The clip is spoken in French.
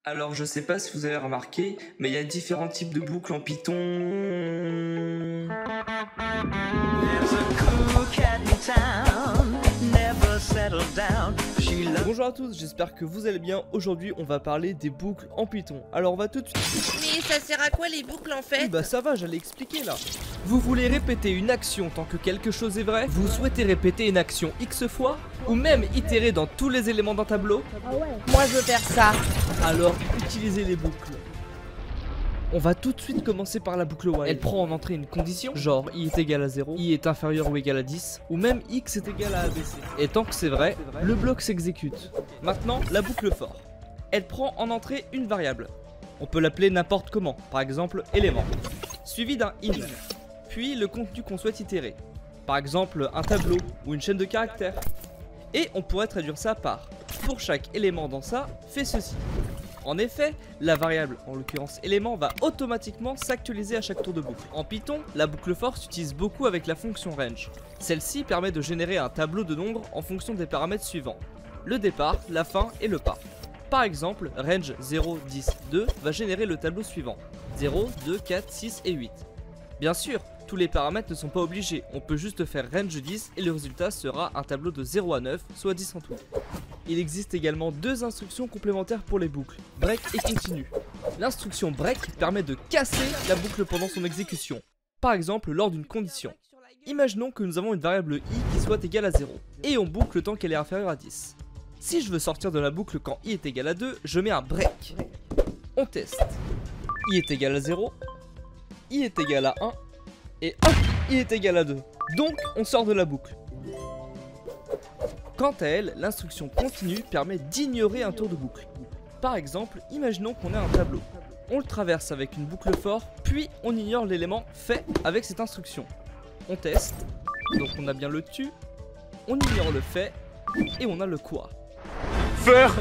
Alors je sais pas si vous avez remarqué, mais il y a différents types de boucles en Python. Bonjour à tous, j'espère que vous allez bien. Aujourd'hui on va parler des boucles en Python. Alors on va tout de suite... Mais ça sert à quoi les boucles en fait? Bah ça va, j'allais expliquer là. Vous voulez répéter une action tant que quelque chose est vrai? Vous souhaitez répéter une action X fois? Ou même itérer dans tous les éléments d'un tableau? Moi je veux faire ça. Alors utilisez les boucles. On va tout de suite commencer par la boucle while. Elle prend en entrée une condition, genre i est égal à 0, i est inférieur ou égal à 10, ou même x est égal à abc. Et tant que c'est vrai, le bloc s'exécute. Maintenant, la boucle for. Elle prend en entrée une variable. On peut l'appeler n'importe comment, par exemple élément, suivi d'un in, puis le contenu qu'on souhaite itérer. Par exemple un tableau ou une chaîne de caractères. Et on pourrait traduire ça par pour chaque élément dans ça, fais ceci. En effet, la variable, en l'occurrence élément, va automatiquement s'actualiser à chaque tour de boucle. En Python, la boucle for s'utilise beaucoup avec la fonction range. Celle-ci permet de générer un tableau de nombres en fonction des paramètres suivants: le départ, la fin et le pas. Par exemple, range 0, 10, 2 va générer le tableau suivant: 0, 2, 4, 6 et 8. Bien sûr, tous les paramètres ne sont pas obligés, on peut juste faire range 10 et le résultat sera un tableau de 0 à 9, soit 10 en tout. Il existe également deux instructions complémentaires pour les boucles, break et continue. L'instruction break permet de casser la boucle pendant son exécution, par exemple lors d'une condition. Imaginons que nous avons une variable i qui soit égale à 0, et on boucle tant qu'elle est inférieure à 10. Si je veux sortir de la boucle quand i est égal à 2, je mets un break. On teste. I est égal à 0, i est égal à 1, et hop, i est égal à 2. Donc on sort de la boucle. Quant à elle, l'instruction continue permet d'ignorer un tour de boucle. Par exemple, imaginons qu'on a un tableau. On le traverse avec une boucle for, puis on ignore l'élément fait avec cette instruction. On teste, donc on a bien le tu, on ignore le fait, et on a le quoi. Faire